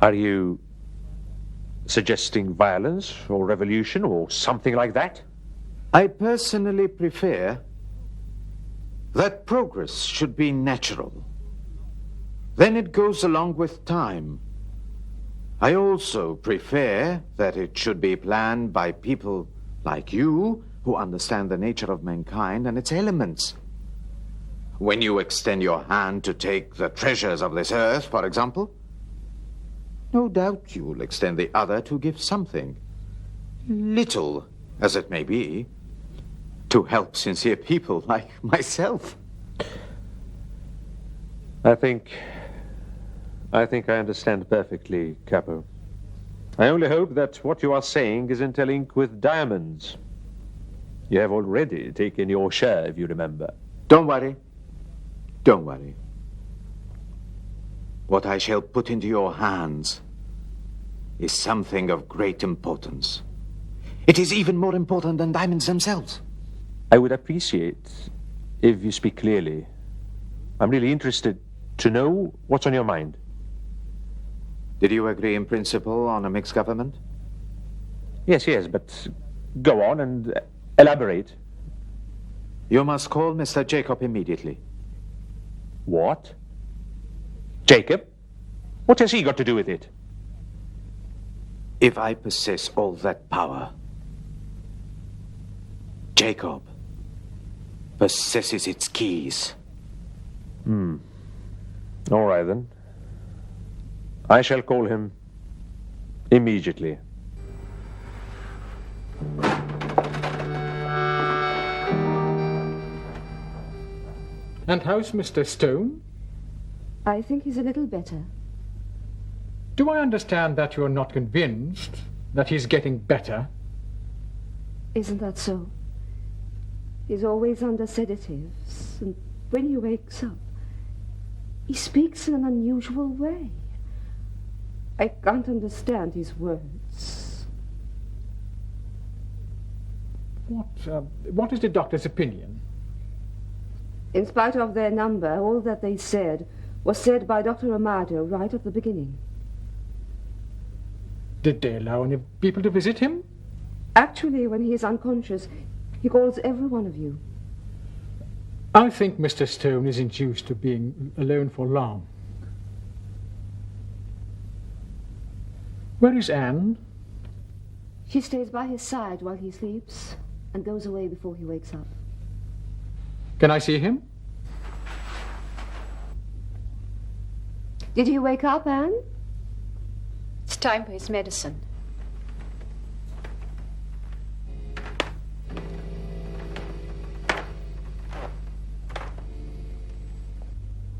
Are you suggesting violence or revolution or something like that? I personally prefer that progress should be natural. Then it goes along with time. I also prefer that it should be planned by people like you who understand the nature of mankind and its elements. When you extend your hand to take the treasures of this earth, for example, no doubt you will extend the other to give something, little as it may be, to help sincere people like myself. I think I understand perfectly, Capo. I only hope that what you are saying is interlinked with diamonds. You have already taken your share, if you remember. Don't worry. Don't worry. What I shall put into your hands is something of great importance. It is even more important than diamonds themselves. I would appreciate if you speak clearly. I'm really interested to know what's on your mind. Did you agree in principle on a mixed government? Yes, but go on and elaborate. You must call Mr. Jacob immediately. What? Jacob? What has he got to do with it? If I possess all that power, Jacob possesses its keys. All right, then. I shall call him immediately. And how's Mr. Stone? I think he's a little better. Do I understand that you're not convinced that he's getting better? Isn't that so? He's always under sedatives, and when he wakes up, he speaks in an unusual way. I can't understand his words. What is the doctor's opinion? In spite of their number, all that they said was said by Dr. Amado right at the beginning. Did they allow any people to visit him? Actually, when he is unconscious, he calls every one of you. I think Mr. Stone isn't used to being alone for long. Where is Anne? She stays by his side while he sleeps and goes away before he wakes up. Can I see him? Did he wake up, Anne? It's time for his medicine.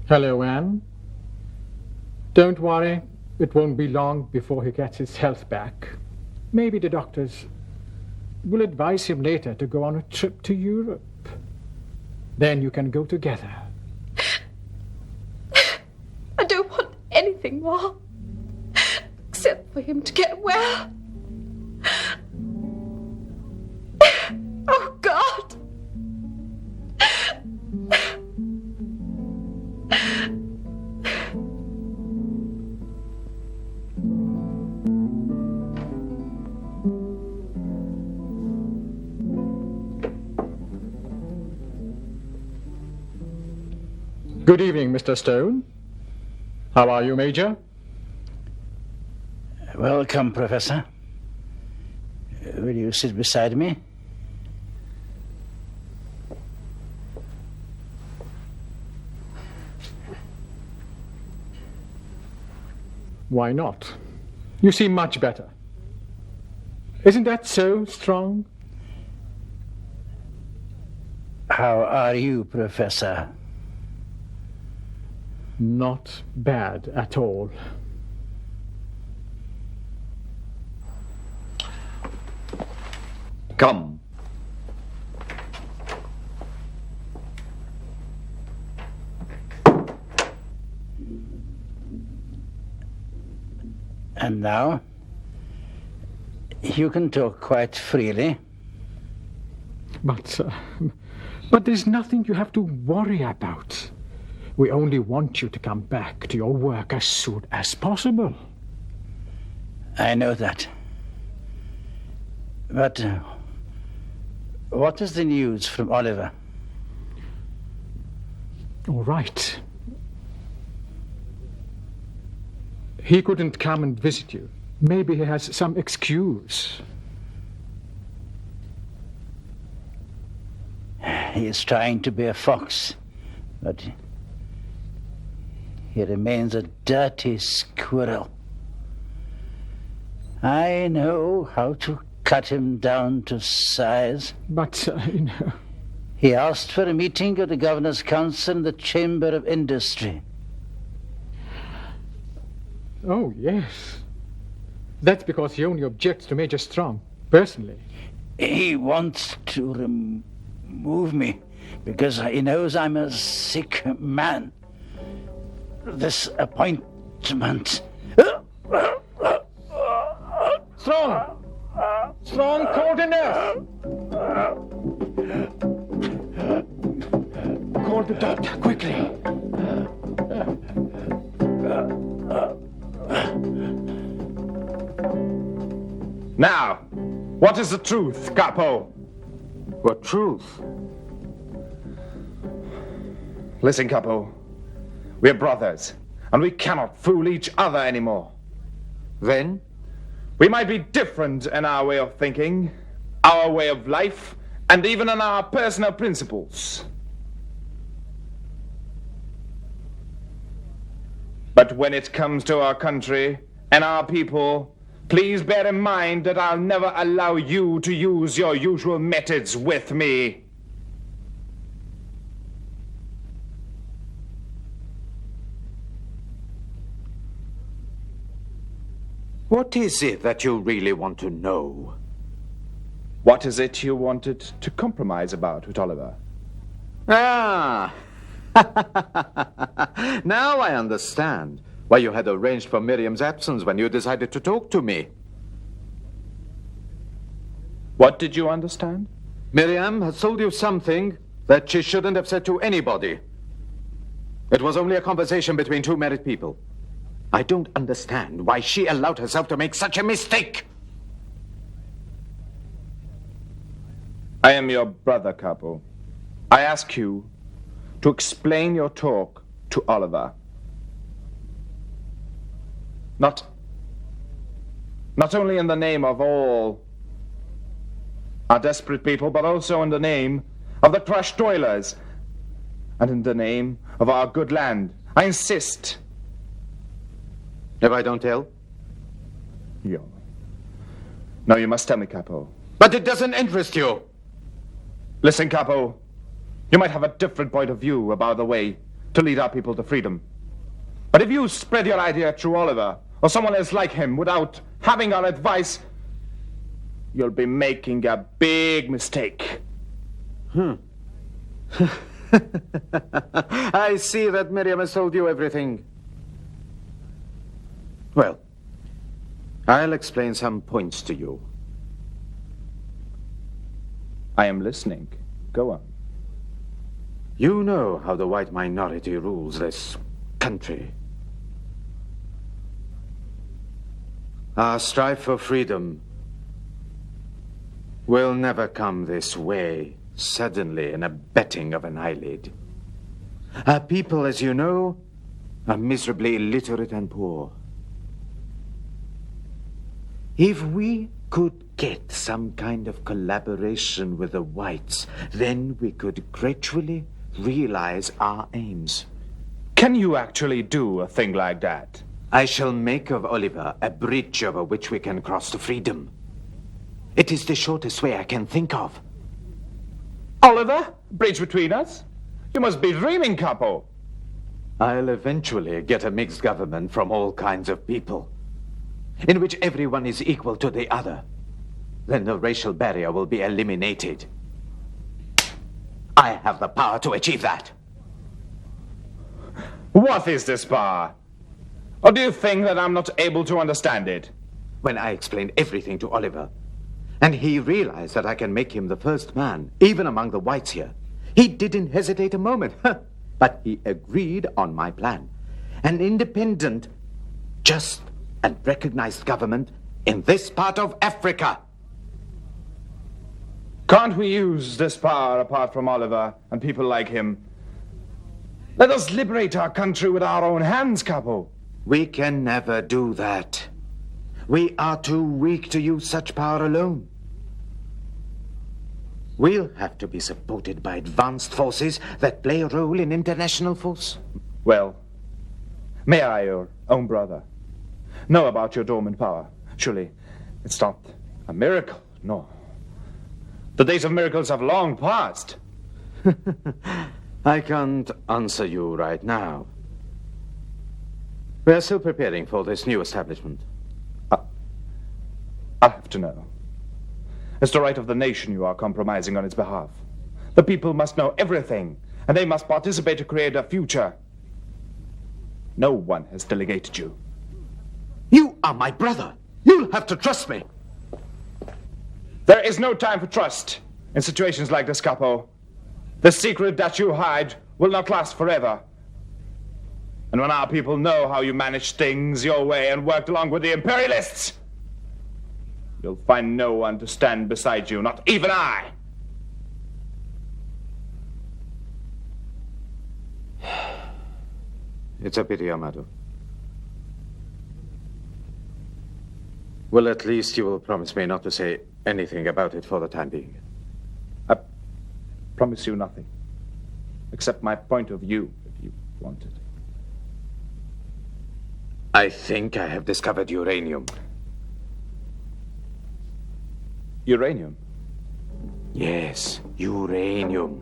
Hello, Anne. Don't worry, it won't be long before he gets his health back. Maybe the doctors will advise him later to go on a trip to Europe. Then you can go together. I don't want anything more except for him to get well. Oh, God! Good evening, Mr. Stone. How are you, Major? Welcome, Professor. Will you sit beside me? Why not? You seem much better. Isn't that so strong? How are you, Professor? Not bad at all. Come. And now, you can talk quite freely. But there's nothing you have to worry about. We only want you to come back to your work as soon as possible. I know that. But what is the news from Oliver? All right. He couldn't come and visit you. Maybe he has some excuse. He is trying to be a fox, but he remains a dirty squirrel. I know how to cut him down to size. But, He asked for a meeting of the Governor's Council in the Chamber of Industry. Oh, yes. That's because he only objects to Major Strong, personally. He wants to remove me because he knows I'm a sick man. This appointment... Strong! Strong, cold enough! Call the doctor, quickly. Now, what is the truth, Capo? What truth? Listen, Capo. We're brothers, and we cannot fool each other anymore. Then? We might be different in our way of thinking, our way of life, and even in our personal principles. But when it comes to our country and our people, please bear in mind that I'll never allow you to use your usual methods with me. What is it that you really want to know? What is it you wanted to compromise about with Oliver? Ah! Now I understand why you had arranged for Miriam's absence when you decided to talk to me. What did you understand? Miriam has told you something that she shouldn't have said to anybody. It was only a conversation between two married people. I don't understand why she allowed herself to make such a mistake. I am your brother, Capo. I ask you to explain your talk to Oliver. Not only in the name of all our desperate people, but also in the name of the crushed toilers and in the name of our good land. I insist. If I don't tell? No, you must tell me, Capo. But it doesn't interest you. Listen, Capo. You might have a different point of view about the way to lead our people to freedom. But if you spread your idea through Oliver or someone else like him without having our advice, you'll be making a big mistake. I see that Miriam has told you everything. Well, I'll explain some points to you. I am listening. Go on. You know how the white minority rules this country. Our strife for freedom will never come this way, suddenly in a betting of an eyelid. Our people, as you know, are miserably illiterate and poor. If we could get some kind of collaboration with the whites, then we could gradually realize our aims. Can you actually do a thing like that? I shall make of Oliver a bridge over which we can cross to freedom. It is the shortest way I can think of. Oliver? Bridge between us? You must be dreaming, Capo. I'll eventually get a mixed government from all kinds of people, in which everyone is equal to the other. Then the racial barrier will be eliminated. I have the power to achieve that. What is this power? Or do you think that I'm not able to understand it? When I explained everything to Oliver, and he realized that I can make him the first man, even among the whites here, he didn't hesitate a moment. But he agreed on my plan. An independent, just, and recognized government in this part of Africa. Can't we use this power apart from Oliver and people like him? Let us liberate our country with our own hands, Capo. We can never do that. We are too weak to use such power alone. We'll have to be supported by advanced forces that play a role in international force. Well, may I, your own brother, know about your dormant power? Surely it's not a miracle, no. The days of miracles have long passed. I can't answer you right now. We are still preparing for this new establishment. I have to know. It's the right of the nation you are compromising on its behalf. The people must know everything, and they must participate to create a future. No one has delegated you. You are my brother. You'll have to trust me. There is no time for trust in situations like this, Capo. The secret that you hide will not last forever. And when our people know how you managed things your way and worked along with the imperialists, you'll find no one to stand beside you, not even I. It's a pity, Amado. Well, at least you will promise me not to say anything about it for the time being. I promise you nothing, except my point of view, if you want it. I think I have discovered uranium. Uranium? Yes, uranium.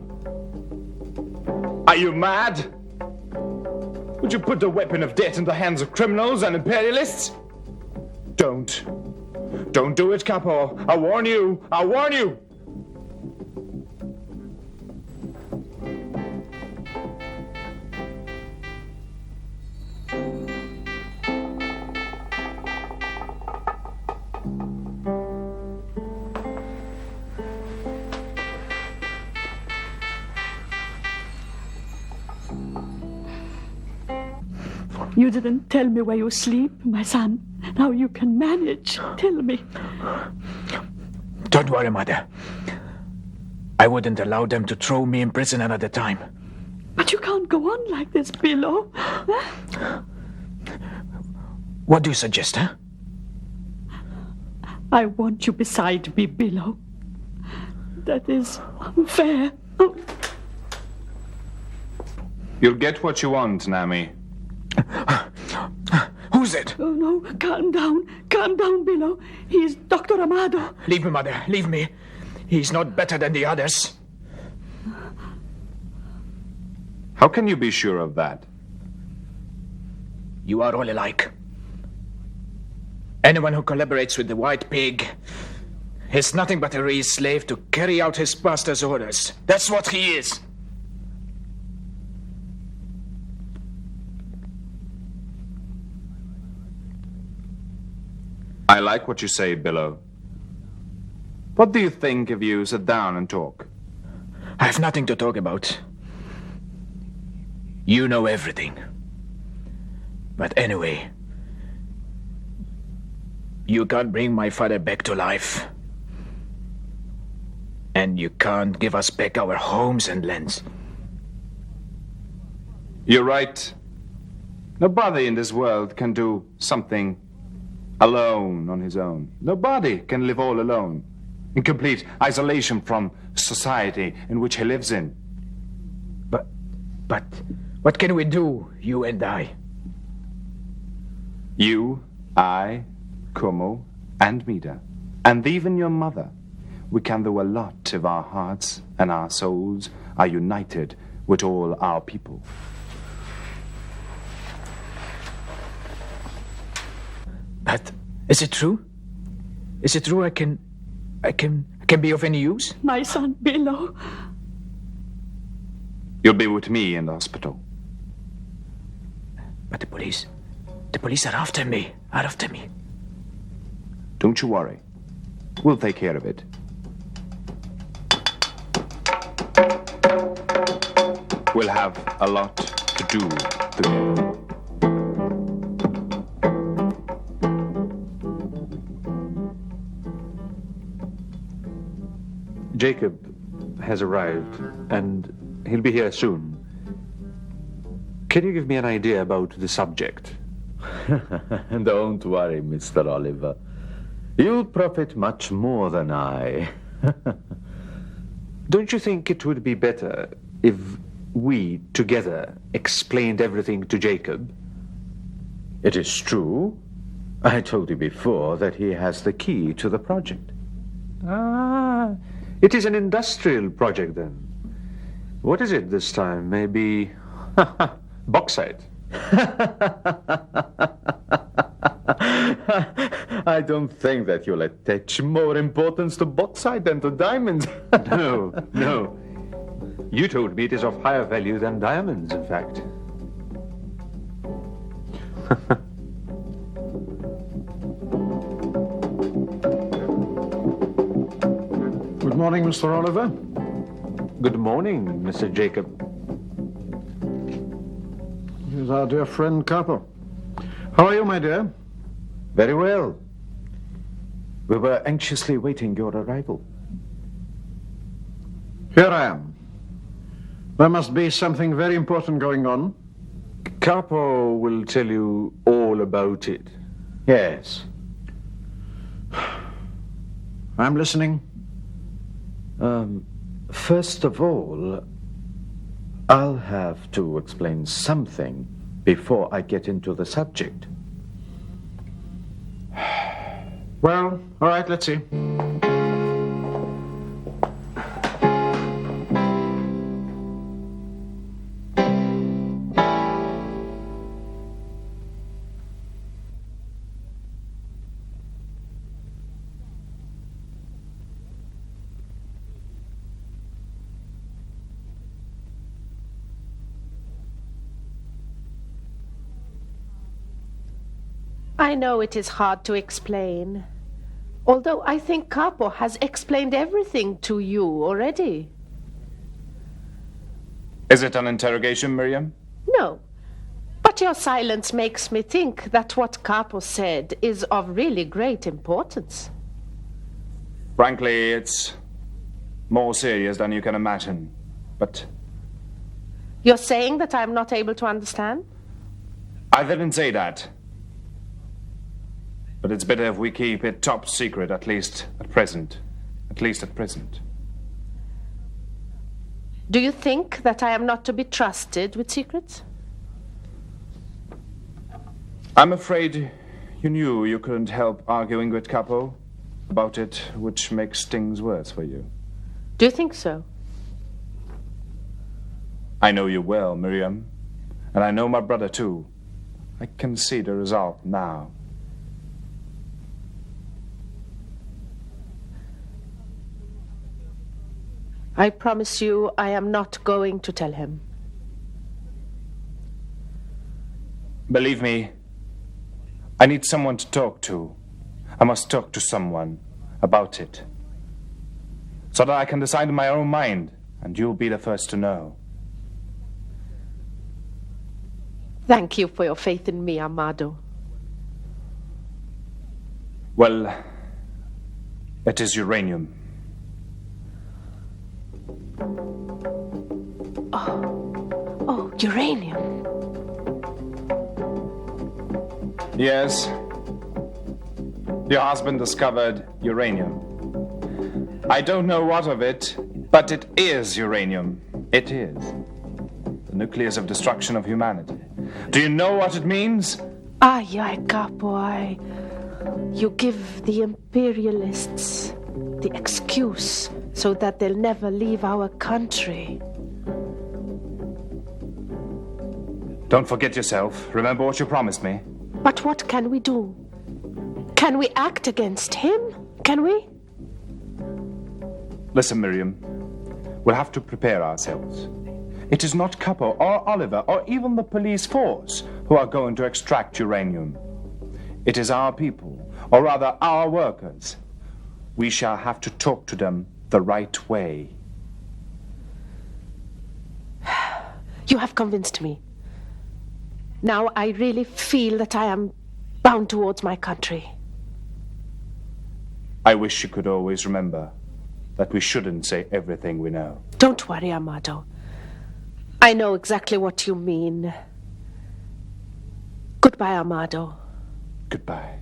Are you mad? Would you put the weapon of death in the hands of criminals and imperialists? Don't. Don't do it, Capo. I warn you. I warn you. You didn't tell me where you sleep, my son. Now you can manage. Tell me. Don't worry, Mother. I wouldn't allow them to throw me in prison another time. But you can't go on like this, Billo. Huh? What do you suggest, huh? I want you beside me, Billo. That is unfair. You'll get what you want, Nami. Who's it? Oh, no, calm down. Calm down, Billo. He's Dr. Amado. Leave me, Mother. Leave me. He's not better than the others. How can you be sure of that? You are all alike. Anyone who collaborates with the White Pig is nothing but a raised slave to carry out his master's orders. That's what he is. I like what you say, Billo. What do you think if you sit down and talk? I have nothing to talk about. You know everything. But anyway, you can't bring my father back to life. And you can't give us back our homes and lands. You're right. Nobody in this world can do something alone on his own. Nobody can live all alone, in complete isolation from society in which he lives in. But what can we do, you and I? You, I, Kumo, and Mida, and even your mother. We can do a lot if our hearts and our souls are united with all our people. But is it true? Is it true I can be of any use? My son, Billo. You'll be with me in the hospital. But the police are after me, Don't you worry. We'll take care of it. We'll have a lot to do together. Jacob has arrived, and he'll be here soon. Can you give me an idea about the subject? Don't worry, Mr. Oliver. You'll profit much more than I. Don't you think it would be better if we, together, explained everything to Jacob? It is true. I told you before that he has the key to the project. Ah, it is an industrial project, then. What is it this time? Maybe bauxite? I don't think that you'll attach more importance to bauxite than to diamonds. No. You told me it is of higher value than diamonds, in fact. Good morning, Mr. Oliver. Good morning, Mr. Jacob. Here's our dear friend, Capo. How are you, my dear? Very well. We were anxiously waiting your arrival. Here I am. There must be something very important going on. Capo will tell you all about it. Yes. I'm listening. First of all, I'll have to explain something before I get into the subject. Well, all right, let's see. I know it is hard to explain. Although I think Capo has explained everything to you already. Is it an interrogation, Miriam? No. But your silence makes me think that what Capo said is of really great importance. Frankly, it's more serious than you can imagine. But you're saying that I'm not able to understand? I didn't say that. But it's better if we keep it top secret, at least at present. At least at present. Do you think that I am not to be trusted with secrets? I'm afraid you knew you couldn't help arguing with Capo about it, which makes things worse for you. Do you think so? I know you well, Miriam. And I know my brother, too. I can see the result now. I promise you I am not going to tell him. Believe me, I need someone to talk to. I must talk to someone about it. So that I can decide in my own mind, and you'll be the first to know. Thank you for your faith in me, Amado. Well, it is uranium. Oh, uranium. Yes. Your husband discovered uranium. I don't know what of it, but it is uranium. It is. The nucleus of destruction of humanity. Do you know what it means? Ay, Capo, you give the imperialists the excuse so that they'll never leave our country. Don't forget yourself. Remember what you promised me. But what can we do? Can we act against him? Can we? Listen, Miriam. We'll have to prepare ourselves. It is not Capo or Oliver or even the police force who are going to extract uranium. It is our people, or rather our workers. We shall have to talk to them the right way. You have convinced me. Now I really feel that I am bound towards my country. I wish you could always remember that we shouldn't say everything we know. Don't worry, Amado. I know exactly what you mean. Goodbye, Amado. Goodbye.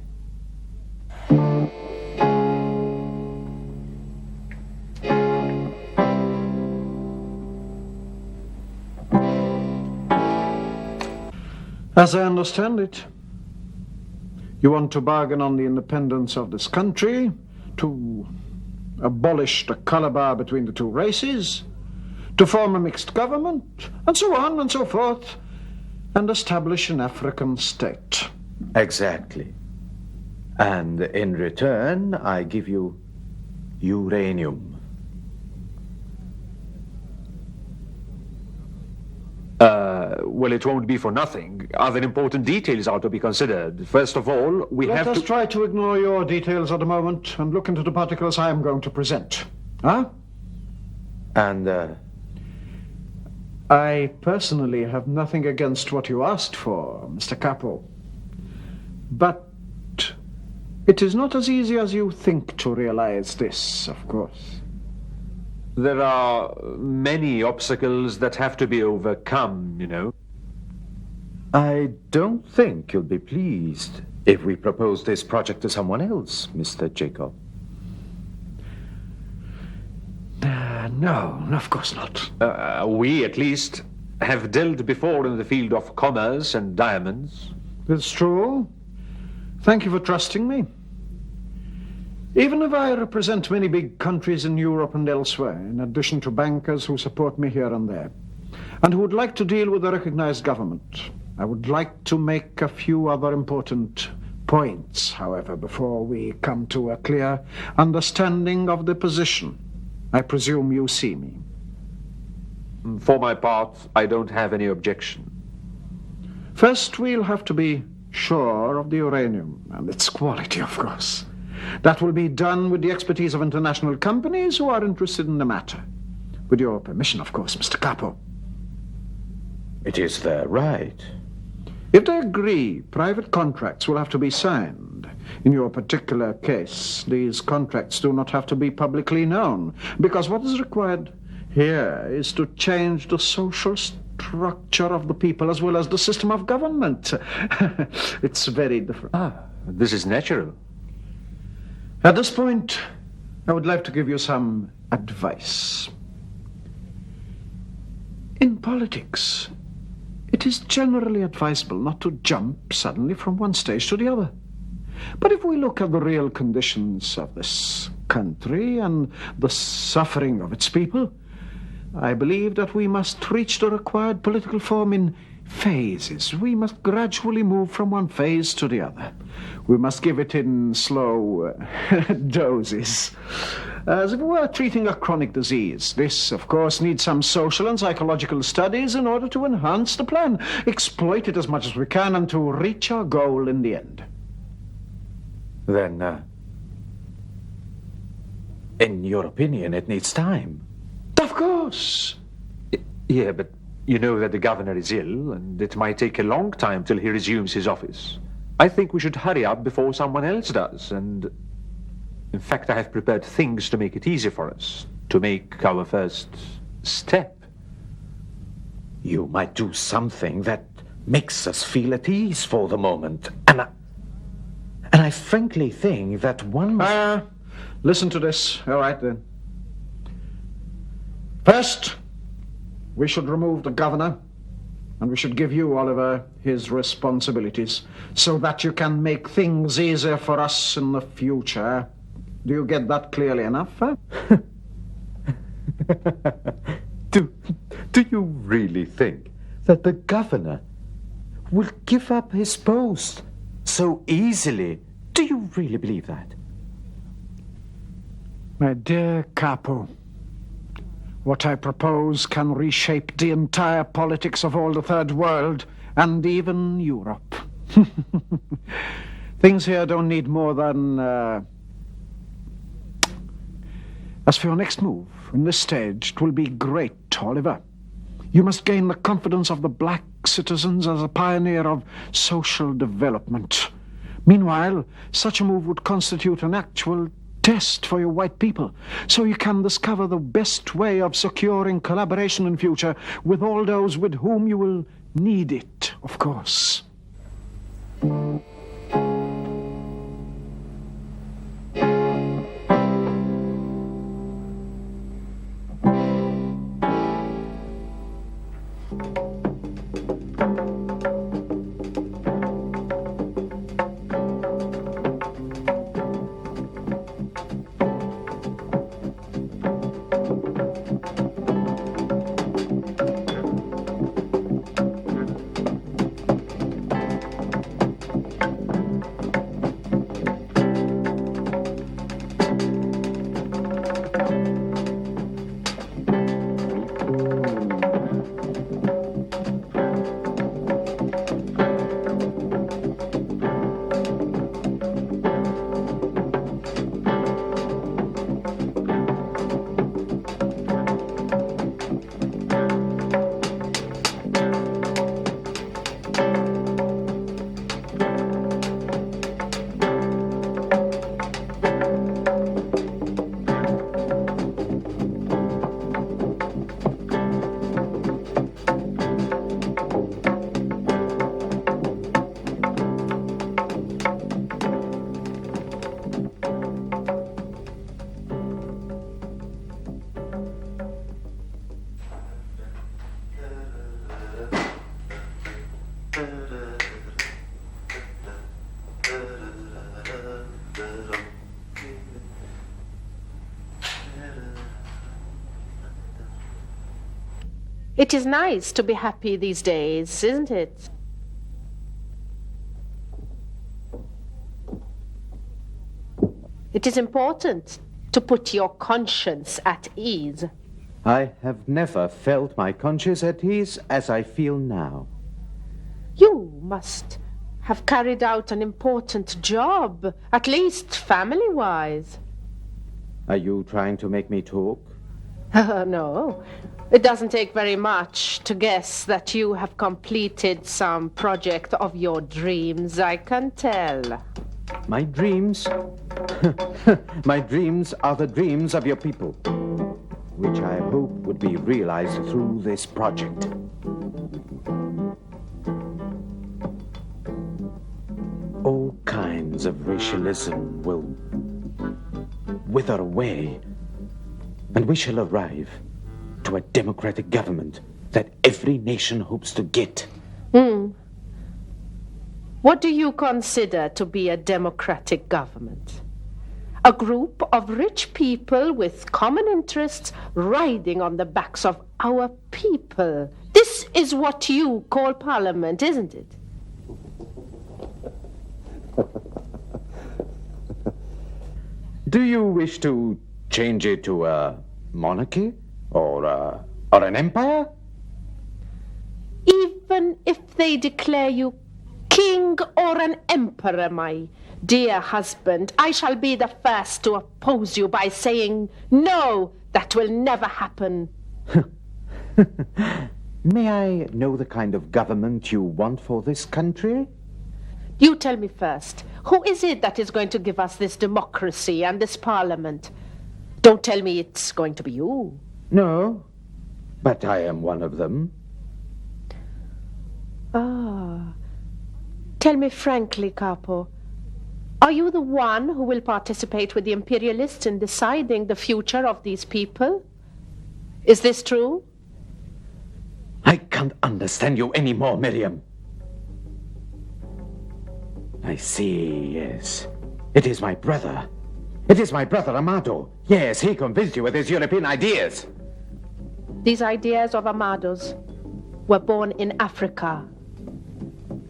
As I understand it, you want to bargain on the independence of this country, to abolish the color bar between the two races, to form a mixed government, and so on and so forth, and establish an African state. Exactly. And in return, I give you uranium. Well, it won't be for nothing. Other important details are to be considered. First of all, Let us try to ignore your details at the moment and look into the particulars I am going to present. Huh? And, I personally have nothing against what you asked for, Mr. Capo. But it is not as easy as you think to realize this, of course. There are many obstacles that have to be overcome, you know. I don't think you'll be pleased if we propose this project to someone else, Mr. Jacob. No, of course not. We, at least, have dealt before in the field of commerce and diamonds. It's true. Thank you for trusting me. Even if I represent many big countries in Europe and elsewhere, in addition to bankers who support me here and there, and who would like to deal with a recognized government, I would like to make a few other important points, however, before we come to a clear understanding of the position. I presume you see me. For my part, I don't have any objection. First, we'll have to be sure of the uranium and its quality, of course. That will be done with the expertise of international companies who are interested in the matter. With your permission, of course, Mr. Capo. It is their right. If they agree, private contracts will have to be signed. In your particular case, these contracts do not have to be publicly known, because what is required here is to change the social structure of the people as well as the system of government. It's very different. This is natural. At this point, I would like to give you some advice. In politics, it is generally advisable not to jump suddenly from one stage to the other. But if we look at the real conditions of this country and the suffering of its people, I believe that we must reach the required political form in phases. We must gradually move from one phase to the other. We must give it in slow doses, as if we were treating a chronic disease. This, of course, needs some social and psychological studies in order to enhance the plan, exploit it as much as we can, and to reach our goal in the end. Then, in your opinion, it needs time. Of course. Yeah, but you know that the governor is ill, and it might take a long time till he resumes his office. I think we should hurry up before someone else does, and in fact I have prepared things to make it easy for us, to make our first step. You might do something that makes us feel at ease for the moment, and I frankly think that one must... Listen to this. All right, then. First, we should remove the governor, and we should give you, Oliver, his responsibilities, so that you can make things easier for us in the future. Do you get that clearly enough, huh? Do you really think that the governor will give up his post so easily? Do you really believe that? My dear Capo, what I propose can reshape the entire politics of all the Third World and even Europe. Things here don't need more than... As for your next move, in this stage, it will be great, Oliver. You must gain the confidence of the black citizens as a pioneer of social development. Meanwhile, such a move would constitute an actual test for your white people, so you can discover the best way of securing collaboration in future with all those with whom you will need it, of course. It is nice to be happy these days, isn't it? It is important to put your conscience at ease. I have never felt my conscience at ease as I feel now. You must have carried out an important job, at least family-wise. Are you trying to make me talk? No. It doesn't take very much to guess that you have completed some project of your dreams, I can tell. My dreams? My dreams are the dreams of your people, which I hope would be realized through this project. All kinds of racialism will wither away, and we shall arrive to a democratic government that every nation hopes to get. What do you consider to be a democratic government? A group of rich people with common interests riding on the backs of our people. This is what you call parliament, isn't it? Do you wish to change it to a monarchy or an empire? Even if they declare you king or an emperor, my dear husband, I shall be the first to oppose you by saying, no, that will never happen. May I know the kind of government you want for this country? You tell me first, who is it that is going to give us this democracy and this parliament? Don't tell me it's going to be you. No, but I am one of them. Ah. Tell me frankly, Capo, are you the one who will participate with the imperialists in deciding the future of these people? Is this true? I can't understand you anymore, Miriam. I see, yes. It is my brother. It is my brother, Amado. Yes, he convinced you with his European ideas. These ideas of Amado's were born in Africa,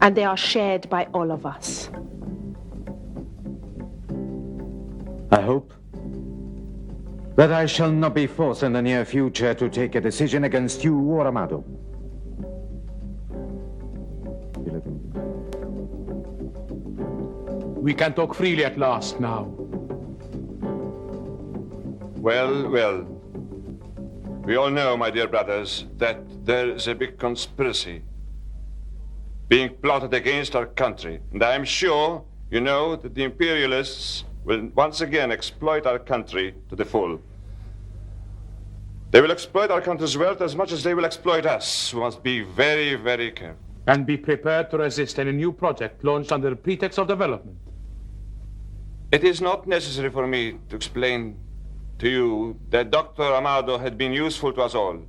and they are shared by all of us. I hope that I shall not be forced in the near future to take a decision against you or Amado. We can talk freely at last now. Well, well. We all know, my dear brothers, that there is a big conspiracy being plotted against our country. And I am sure you know that the imperialists will once again exploit our country to the full. They will exploit our country's wealth as much as they will exploit us. We must be very, very careful. And be prepared to resist any new project launched under the pretext of development. It is not necessary for me to explain to you that Dr. Amado had been useful to us all.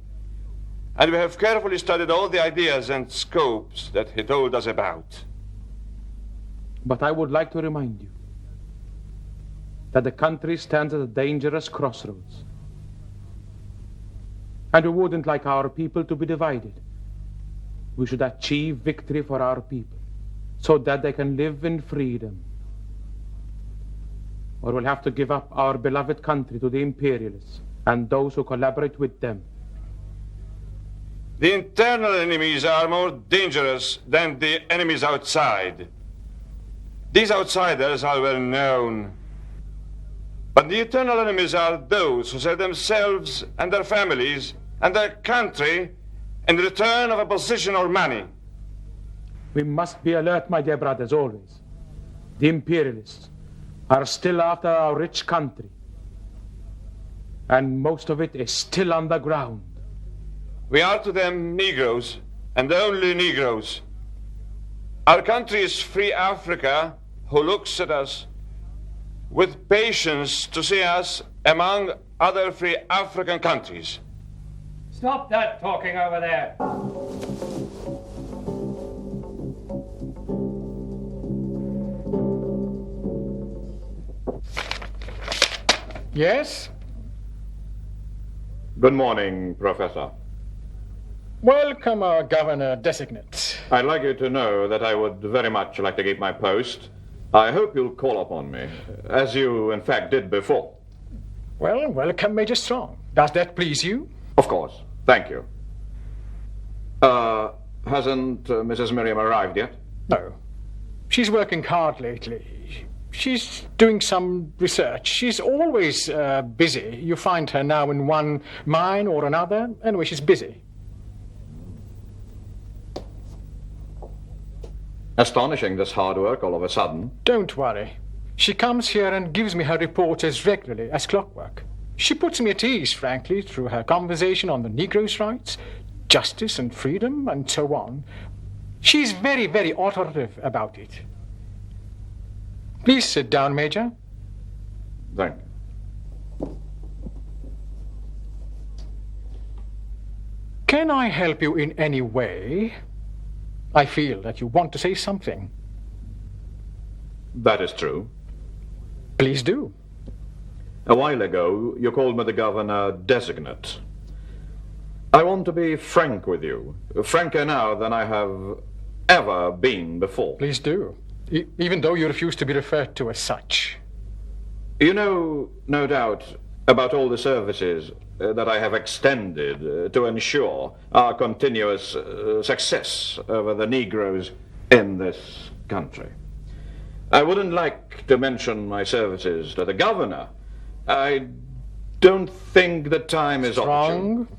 And we have carefully studied all the ideas and scopes that he told us about. But I would like to remind you that the country stands at a dangerous crossroads. And we wouldn't like our people to be divided. We should achieve victory for our people so that they can live in freedom. Or we'll have to give up our beloved country to the imperialists and those who collaborate with them. The internal enemies are more dangerous than the enemies outside. These outsiders are well known. But the internal enemies are those who sell themselves and their families and their country in return of a position or money. We must be alert, my dear brothers, always. The imperialists are still after our rich country. And most of it is still underground. We are to them Negroes, and only Negroes. Our country is free Africa, who looks at us with patience to see us among other free African countries. Stop that talking over there. Yes? Good morning, Professor. Welcome, our governor-designate. I'd like you to know that I would very much like to keep my post. I hope you'll call upon me, as you, in fact, did before. Well, welcome, Major Strong. Does that please you? Of course. Thank you. Hasn't Mrs. Miriam arrived yet? No. She's working hard lately. She's doing some research. She's always busy. You find her now in one mine or another. Anyway, she's busy. Astonishing, this hard work all of a sudden. Don't worry. She comes here and gives me her reports as regularly as clockwork. She puts me at ease, frankly, through her conversation on the Negroes' rights, justice and freedom, and so on. She's very, very authoritative about it. Please sit down, Major. Thank you. Can I help you in any way? I feel that you want to say something. That is true. Please do. A while ago, you called me the governor designate. I want to be frank with you, franker now than I have ever been before. Please do, even though you refuse to be referred to as such. You know, no doubt, about all the services that I have extended to ensure our continuous success over the Negroes in this country. I wouldn't like to mention my services to the governor. I don't think the time is opportune.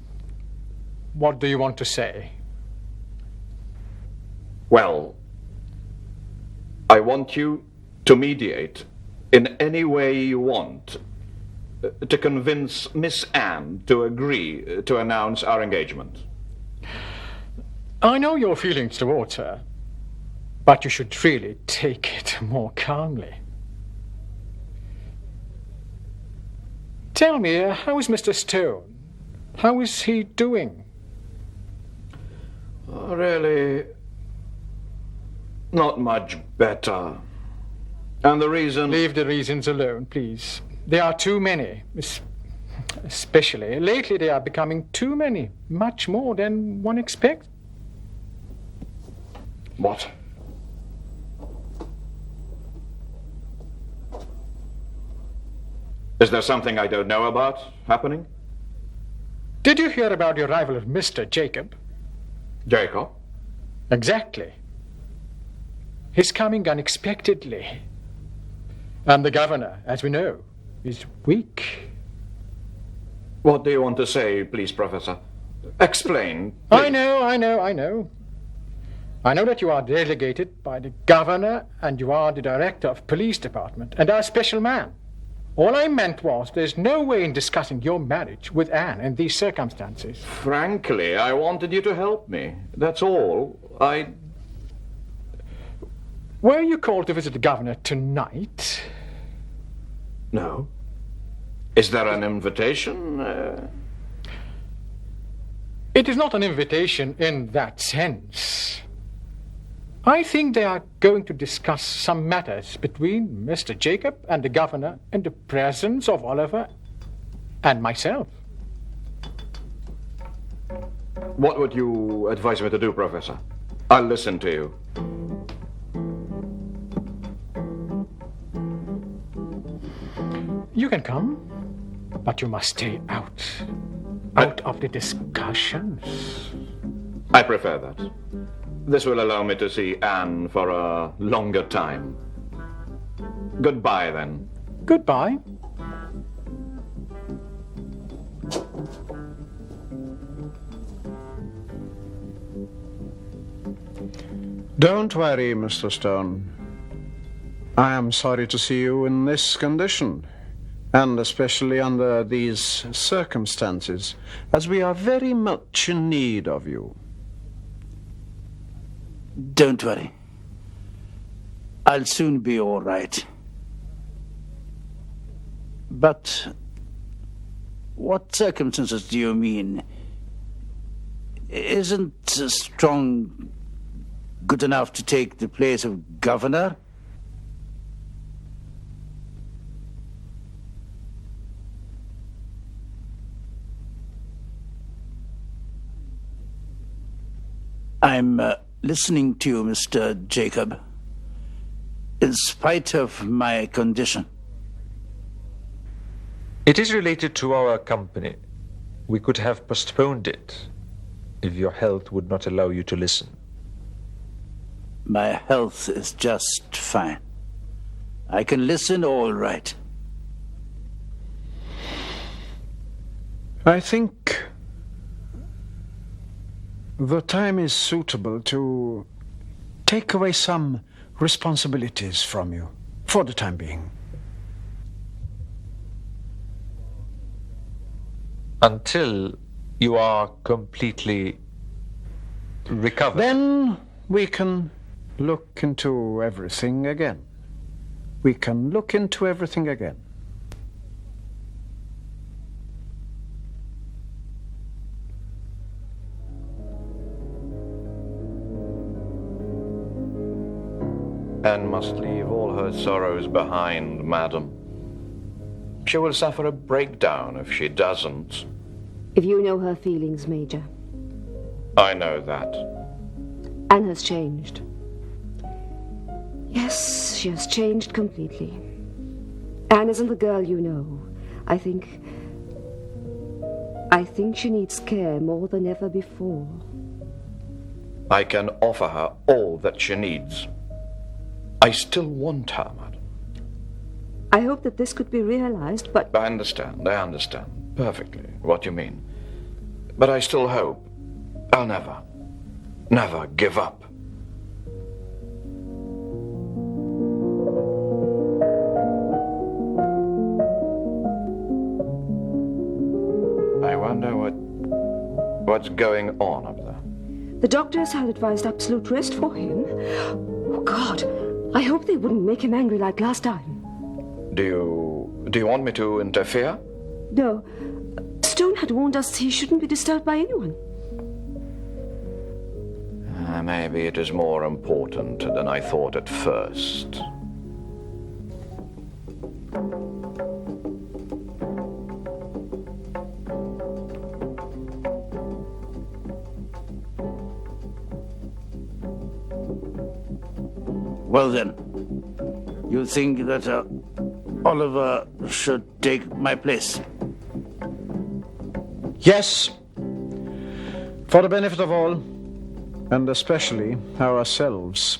What do you want to say? Well, I want you to mediate in any way you want to convince Miss Anne to agree to announce our engagement. I know your feelings towards her, but you should really take it more calmly. Tell me, how is Mr. Stone? How is he doing? Oh, really, not much better. And the reason... Leave the reasons alone, please. There are too many, especially lately they are becoming too many, much more than one expects. What? Is there something I don't know about happening? Did you hear about the arrival of Mr. Jacob? Jacob? Exactly. He's coming unexpectedly. And the governor, as we know, is weak. What do you want to say, please, Professor? Explain, please. I know. I know that you are delegated by the governor and you are the director of police department and our special man. All I meant was there's no way in discussing your marriage with Anne in these circumstances. Frankly, I wanted you to help me. That's all. Were you called to visit the governor tonight? No. Is there an invitation? It is not an invitation in that sense. I think they are going to discuss some matters between Mr. Jacob and the governor in the presence of Oliver and myself. What would you advise me to do, Professor? I'll listen to you. You can come, but you must stay out of the discussions. I prefer that. This will allow me to see Anne for a longer time. Goodbye, then. Goodbye. Don't worry, Mr. Stone. I am sorry to see you in this condition, and especially under these circumstances, as we are very much in need of you. Don't worry. I'll soon be all right. But what circumstances do you mean? Isn't Strong good enough to take the place of governor? I'm listening to you, Mr. Jacob, in spite of my condition. It is related to our company. We could have postponed it if your health would not allow you to listen. My health is just fine. I can listen all right. I think the time is suitable to take away some responsibilities from you, for the time being. Until you are completely recovered. Then we can look into everything again. We can look into everything again. Anne must leave all her sorrows behind, madam. She will suffer a breakdown if she doesn't. If you know her feelings, Major. I know that. Anne has changed. Yes, she has changed completely. Anne isn't the girl you know. I think she needs care more than ever before. I can offer her all that she needs. I still want her, madam. I hope that this could be realized, but... I understand perfectly what you mean. But I still hope I'll never give up. I wonder what's going on up there. The doctors had advised absolute rest for him. Oh, God, I hope they wouldn't make him angry like last time. Do you want me to interfere? No. Stone had warned us he shouldn't be disturbed by anyone. Maybe it is more important than I thought at first. Well then, you think that Oliver should take my place? Yes, for the benefit of all, and especially ourselves.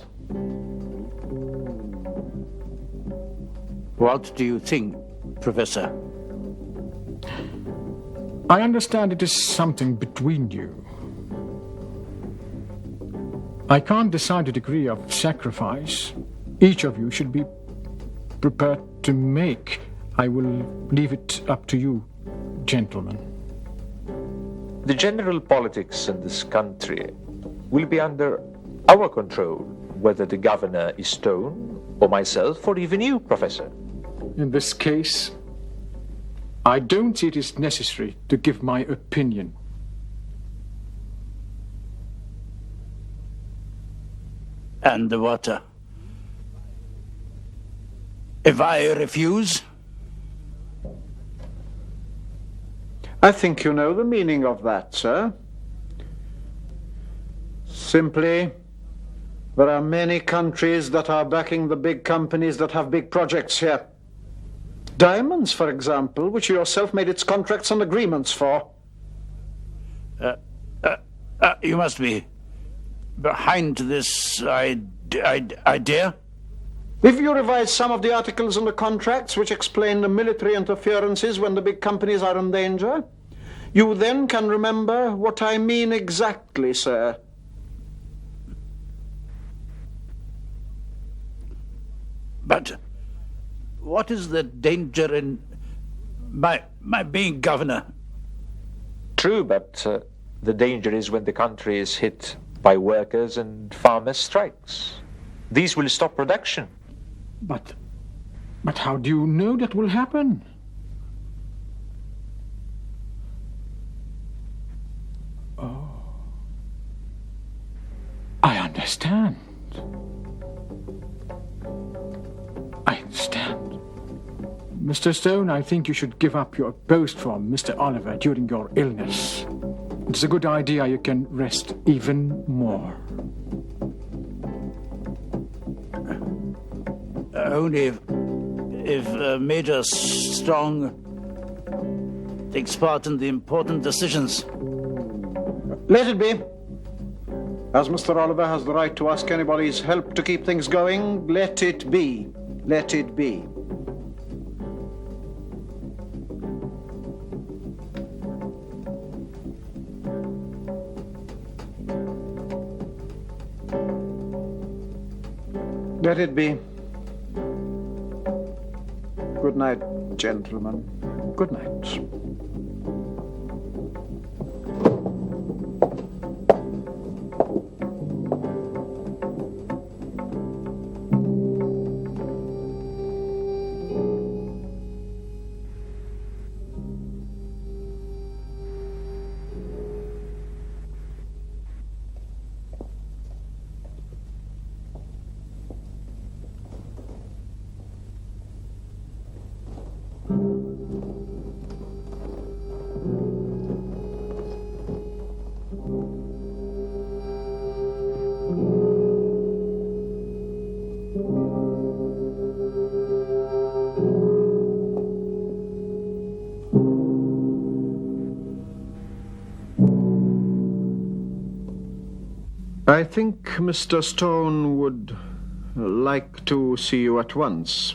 What do you think, Professor? I understand it is something between you. I can't decide the degree of sacrifice each of you should be prepared to make. I will leave it up to you, gentlemen. The general politics in this country will be under our control, whether the governor is Stone, or myself, or even you, Professor. In this case, I don't see it is necessary to give my opinion. And the water. If I refuse? I think you know the meaning of that, sir. Simply, there are many countries that are backing the big companies that have big projects here. Diamonds, for example, which you yourself made its contracts and agreements for. You must be behind this idea? If you revise some of the articles in the contracts which explain the military interferences when the big companies are in danger, you then can remember what I mean exactly, sir. But what is the danger in my being governor? True, but the danger is when the country is hit by workers and farmers' strikes. These will stop production. But how do you know that will happen? Oh. I understand. Mr. Stone, I think you should give up your post for Mr. Oliver during your illness. It's a good idea. You can rest even more. Only if Major Strong takes part in the important decisions. Let it be. As Mr. Oliver has the right to ask anybody's help to keep things going, let it be. Let it be. Let it be. Good night, gentlemen. Good night. I think Mr. Stone would like to see you at once.